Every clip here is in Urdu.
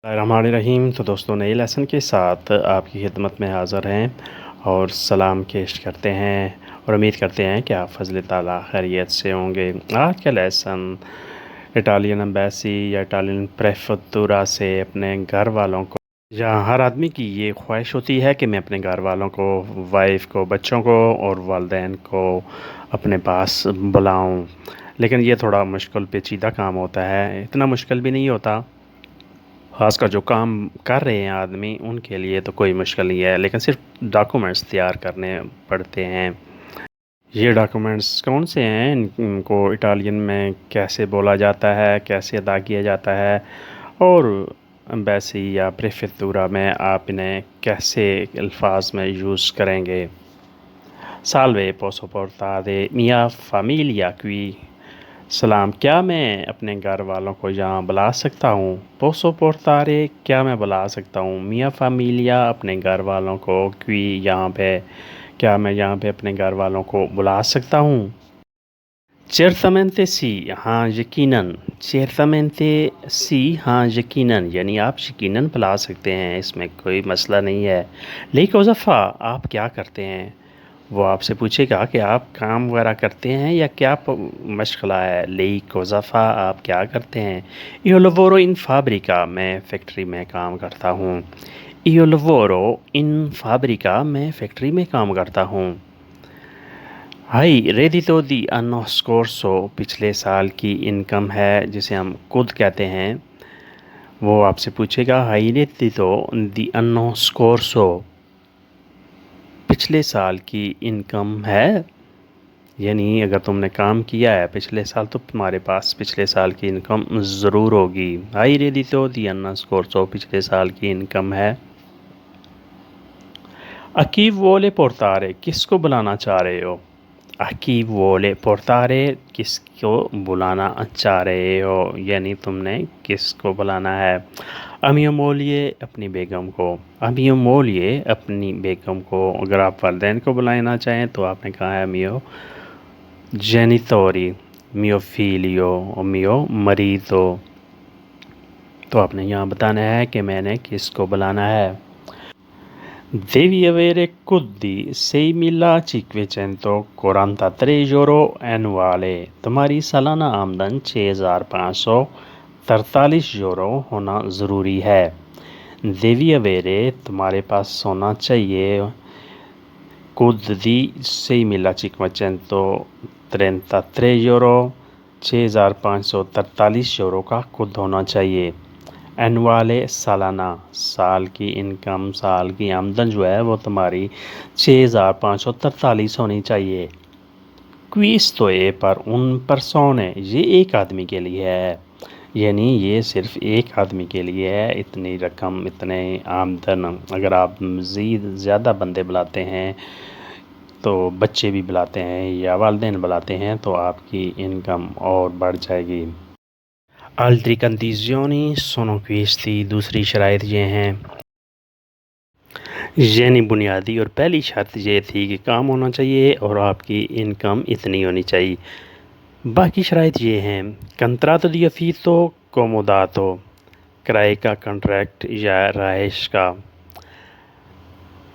الرحمن الرحیم۔ تو دوستوں، نئے لیسن کے ساتھ آپ کی خدمت میں حاضر ہیں اور سلام پیش کرتے ہیں اور امید کرتے ہیں کہ آپ فضل تعالیٰ خیریت سے ہوں گے۔ آج کا لیسن اٹالین ایمبیسی یا اٹالین پریفتورا سے اپنے گھر والوں کو، جہاں ہر آدمی کی یہ خواہش ہوتی ہے کہ میں اپنے گھر والوں کو، وائف کو، بچوں کو اور والدین کو اپنے پاس بلاؤں، لیکن یہ تھوڑا مشکل پیچیدہ کام ہوتا ہے۔ اتنا مشکل بھی نہیں ہوتا، خاص کر جو کام کر رہے ہیں آدمی ان کے لیے تو کوئی مشکل نہیں ہے، لیکن صرف ڈاکومنٹس تیار کرنے پڑتے ہیں۔ یہ ڈاکومنٹس کون سے ہیں، ان کو اٹالین میں کیسے بولا جاتا ہے، کیسے ادا کیا جاتا ہے، اور ایمبیسی یا پریفیکتورا میں آپ انہیں کیسے الفاظ میں یوز کریں گے۔ سالوے پوسو پورتارے میا فامیلیا کی، سلام، کیا میں اپنے گھر والوں کو یہاں بلا سکتا ہوں؟ پوسو پورتارے، کیا میں بلا سکتا ہوں؟ میا فامیلیا، اپنے گھر والوں کو، کی، یہاں پہ، کیا میں یہاں پہ اپنے گھر والوں کو بلا سکتا ہوں؟ چیرتامنتے سی، ہاں یقیناً۔ چیرتامنتے سی، ہاں یقیناً، یعنی آپ یقیناً بلا سکتے ہیں، اس میں کوئی مسئلہ نہیں ہے۔ لئی کوزا، آپ کیا کرتے ہیں؟ وہ آپ سے پوچھے گا کہ آپ کام وغیرہ کرتے ہیں یا کیا مشغلہ ہے۔ لئی کوزا، آپ کیا کرتے ہیں؟ ایو لوورو ان فابریکا، میں فیکٹری میں کام کرتا ہوں۔ ایو لوورو ان فابریکا، میں فیکٹری میں کام کرتا ہوں۔ ہائی ریڈیٹو دی انو سکورسو، پچھلے سال کی انکم ہے جسے ہم خود کہتے ہیں۔ وہ آپ سے پوچھے گا ہائی ریڈیٹو دی انو سکورسو، پچھلے سال کی انکم ہے، یعنی اگر تم نے کام کیا ہے پچھلے سال تو تمہارے پاس پچھلے سال کی انکم ضرور ہوگی۔ ہائی ریڈیٹو دی انو سکورسو، پچھلے سال کی انکم ہے۔ اکی وولے پورتارے، کس کو بلانا چاہ رہے ہو؟ اکی وولے پورتارے، کس کو بلانا چاہ رہے ہو، یعنی تم نے کس کو بلانا ہے۔ امیو مولیے، اپنی بیگم کو۔ امیو مولیے، اپنی بیگم کو۔ اگر آپ والدین کو بلانا چاہیں تو آپ نے کہا ہے میو جینیتوری، میو فیلیو اور میو مریدو، تو آپ نے یہاں بتانا ہے کہ میں نے کس کو بلانا ہے۔ Devi avere cudi 6.543 euro annuale، تمہاری سالانہ آمدن 6,543 یورو ہونا ضروری ہے۔ Devi avere، تمہارے پاس ہونا چاہیے، cudi 6.543 یورو، 6,543 یورو کا خود ہونا چاہیے۔ انوالے، سالانہ، سال کی انکم، سال کی آمدن جو ہے وہ تمہاری 6,543 ہونی چاہیے۔ کویستو اے، پر ان پرسونے، یہ ایک آدمی کے لیے ہے، یعنی یہ صرف ایک آدمی کے لیے ہے۔ اتنی رقم، اتنے آمدن، اگر آپ مزید زیادہ بندے بلاتے ہیں تو بچے بھی بلاتے ہیں یا والدین بلاتے ہیں تو آپ کی انکم اور بڑھ جائے گی۔ الٹری کنڈیزیونی سونو کویستی، دوسری شرائط یہ ہیں، یعنی بنیادی اور پہلی شرط یہ تھی کہ کام ہونا چاہیے اور آپ کی انکم اتنی ہونی چاہیے۔ باقی شرائط یہ ہیں، کنتراتو دی افیتو کوموداتو، کرائے کا کنٹریکٹ یا رہائش کا۔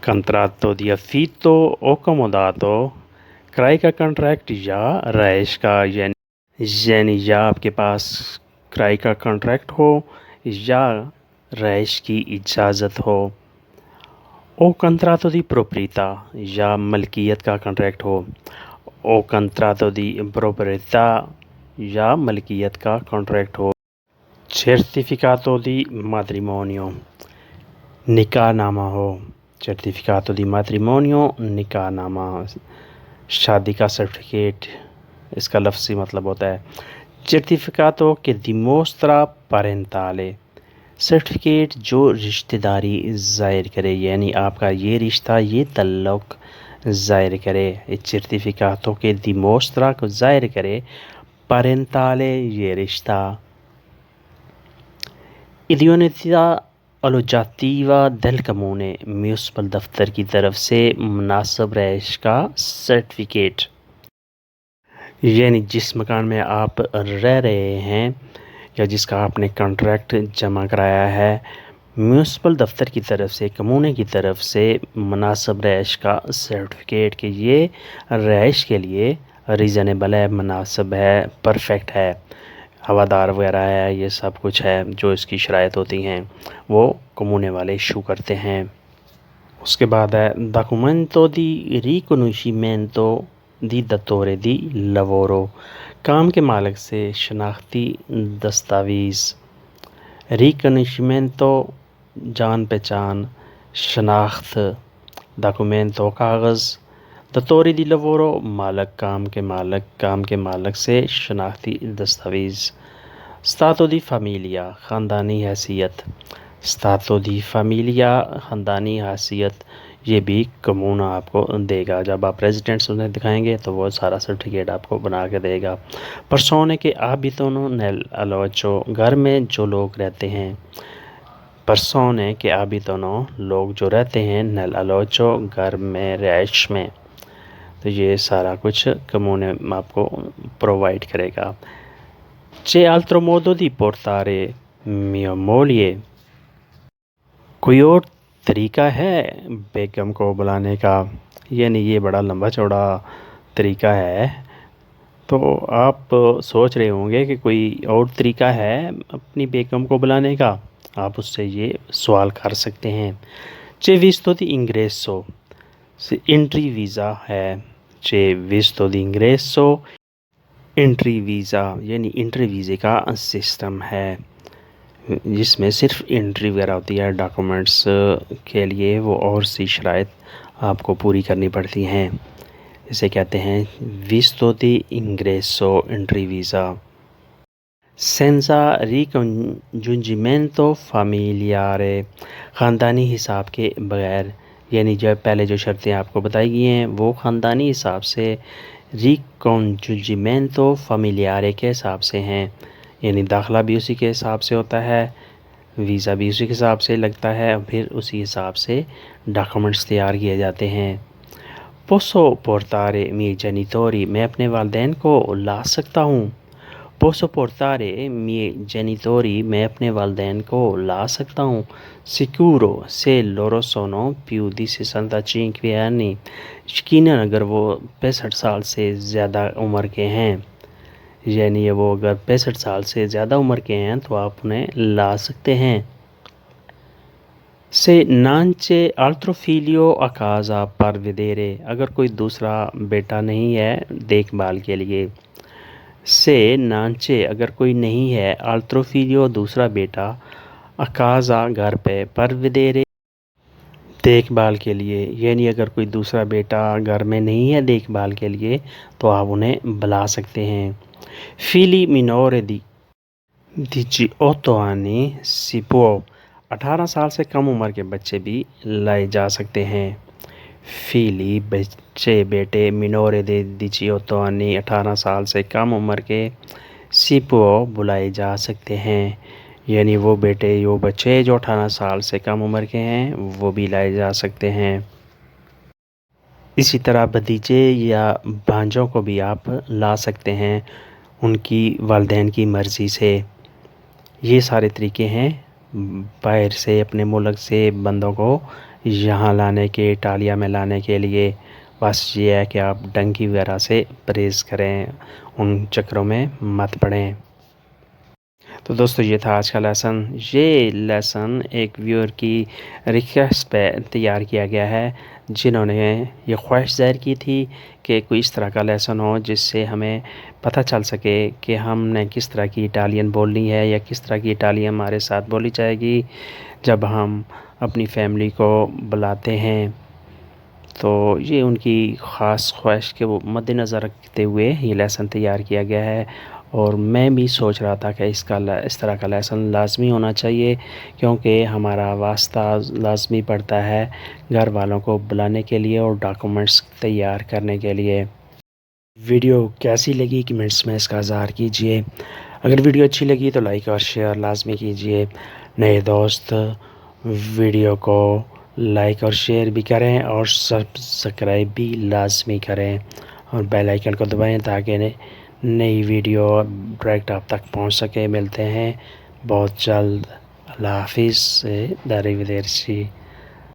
کنتراتو دی افیتو او کوموداتو، کرائے کا کنٹریکٹ یا رہائش کا، یعنی یا آپ کے پاس کرائے کا کنٹریکٹ ہو یا رہائش کی اجازت ہو۔ او کنتراتو دی پروپریٹا، یا ملکیت کا کنٹریکٹ ہو۔ او کنتراتو دی پروپریٹا، یا ملکیت کا کنٹریکٹ ہو۔ سرٹیفکاتو دی میٹریمونیو، نکاح نامہ ہو۔ سرٹیفکاتو دی میٹریمونیو، نکاح نامہ، شادی کا سرٹیفکیٹ، اس کا لفظی مطلب ہوتا ہے۔ سرٹیفکاتو che dimostra parentale، سرٹیفکیٹ جو رشتہ داری ظاہر کرے، یعنی آپ کا یہ رشتہ، یہ تعلق ظاہر کرے۔ سرٹیفکاتو che dimostra، کو ظاہر کرے، parentale، یہ رشتہ۔ idoneità alloggiativa del comune، municipal دفتر کی طرف سے مناسب رہائش کا سرٹیفکیٹ، یعنی جس مکان میں آپ رہ رہے ہیں یا جس کا آپ نے کانٹریکٹ جمع کرایا ہے میونسپل دفتر کی طرف سے، کمونے کی طرف سے مناسب رہائش کا سرٹیفکیٹ کہ یہ رہائش کے لیے ریزنیبل ہے، مناسب ہے، پرفیکٹ ہے، ہوادار وغیرہ ہے، یہ سب کچھ ہے جو اس کی شرائط ہوتی ہیں وہ کمونے والے ایشو کرتے ہیں۔ اس کے بعد ہے ڈاکومنٹو دی ریکونوشیمنٹو دی دتورے دی لوورو، کام کے مالک سے شناختی دستاویز۔ ریکنیشمنٹو جان پہچان، شناخت، ڈاکومنٹو کاغذ، دتوری دی لوورو مالک، کام کے مالک سے شناختی دستاویز۔ اسٹاتو دی فیملیا خاندانی حیثیت، اسٹاتو دی فیملیا خاندانی حیثیت، یہ بھی کمون آپ کو دے گا، جب آپ ریزیڈنٹس انہیں دکھائیں گے تو وہ سارا سرٹیفکیٹ آپ کو بنا کے دے گا۔ پرسونے کے آبیتونو نیل الوچو، گھر میں جو لوگ رہتے ہیں، پرسونے کے آبیتونو لوگ جو رہتے ہیں، نیل الوچو گھر میں، رہائش میں، تو یہ سارا کچھ کمونے آپ کو پرووائڈ کرے گا۔ چے altro modo di portare mia moglie، کوئی اور طریقہ ہے بیگم کو بلانے کا، یعنی یہ بڑا لمبا چوڑا طریقہ ہے، تو آپ سوچ رہے ہوں گے کہ کوئی اور طریقہ ہے اپنی بیگم کو بلانے کا، آپ اس سے یہ سوال کر سکتے ہیں۔ چے ویستو دی انگریسو، انٹری ویزا ہے، چے ویستو دی انگریسو انٹری ویزا، یعنی انٹری ویزے کا سسٹم ہے جس میں صرف انٹری وغیرہ ہوتی ہے، ڈاکومنٹس کے لیے وہ اور سی شرائط آپ کو پوری کرنی پڑتی ہیں، اسے کہتے ہیں ویستو دی انگریسو انٹری ویزا۔ سینزا ریکنجنجیمنٹو فامیلیارے، خاندانی حساب کے بغیر، یعنی جو پہلے جو شرطیں آپ کو بتائی گئی ہیں وہ خاندانی حساب سے ریکنجنجیمنٹو فامیلیارے کے حساب سے ہیں، یعنی داخلہ بھی اسی کے حساب سے ہوتا ہے، ویزا بھی اسی کے حساب سے لگتا ہے، اور پھر اسی حساب سے ڈاکومنٹس تیار کیے جاتے ہیں۔ پوسو پورتارے می جینیتوری، میں اپنے والدین کو لا سکتا ہوں۔ پوسو پورتارے می جینیتوری، میں اپنے والدین کو لا سکتا ہوں۔ سیکورو سے لورو سونو پیو دی 65 anni، یقیناً اگر وہ 65 سال سے زیادہ عمر کے ہیں، یعنی وہ اگر 65 سال سے زیادہ عمر کے ہیں تو آپ انہیں لا سکتے ہیں۔ سے نانچے altro figlio a casa per vedere، اگر کوئی دوسرا بیٹا نہیں ہے دیکھ بھال کے لیے۔ سے نانچے، اگر کوئی نہیں ہے، altro figlio دوسرا بیٹا، a casa گھر پہ، per vedere دیکھ بھال کے لیے، یعنی اگر کوئی دوسرا بیٹا گھر میں نہیں ہے دیکھ بھال کے لیے تو آپ انہیں بلا سکتے ہیں۔ figli minori di 18 anni si può، 18 سال سے کم عمر کے بچے بھی لائے جا سکتے ہیں۔ فیلی بچے، بیٹے، minore di 18 anni 18 سال سے کم عمر کے، si può بلائے جا سکتے ہیں، یعنی وہ بیٹے وہ بچے جو 18 سال سے کم عمر کے ہیں وہ بھی لائے جا سکتے ہیں۔ اسی طرح بھتیجے یا بھانجوں کو بھی آپ لا سکتے ہیں ان کی والدین کی مرضی سے۔ یہ سارے طریقے ہیں باہر سے، اپنے ملک سے بندوں کو یہاں لانے کے، اٹالیا میں لانے کے لیے۔ بس یہ ہے کہ آپ ڈنکی وغیرہ سے پرہیز کریں، ان چکروں میں مت پڑیں۔ تو دوستو یہ تھا آج کا لیسن۔ یہ لیسن ایک ویور کی ریکویسٹ پہ تیار کیا گیا ہے، جنہوں نے یہ خواہش ظاہر کی تھی کہ کوئی اس طرح کا لیسن ہو جس سے ہمیں پتہ چل سکے کہ ہم نے کس طرح کی اٹالین بولنی ہے یا کس طرح کی اٹالین ہمارے ساتھ بولی جائے گی جب ہم اپنی فیملی کو بلاتے ہیں۔ تو یہ ان کی خاص خواہش کے وہ مد نظر رکھتے ہوئے یہ لیسن تیار کیا گیا ہے، اور میں بھی سوچ رہا تھا کہ اس طرح کا لیسن لازمی ہونا چاہیے، کیونکہ ہمارا واسطہ لازمی پڑتا ہے گھر والوں کو بلانے کے لیے اور ڈاکومنٹس تیار کرنے کے لیے۔ ویڈیو کیسی لگی کمنٹس میں اس کا اظہار کیجئے۔ اگر ویڈیو اچھی لگی تو لائک اور شیئر لازمی کیجئے۔ نئے دوست ویڈیو کو لائک اور شیئر بھی کریں اور سبسکرائب بھی لازمی کریں، اور بیل آئیکن کو دبائیں تاکہ نئی ویڈیو ڈائریکٹ آپ تک پہنچ سکے. ملتے ہیں بہت جلد. اللہ حافظ. داری ودیرسی.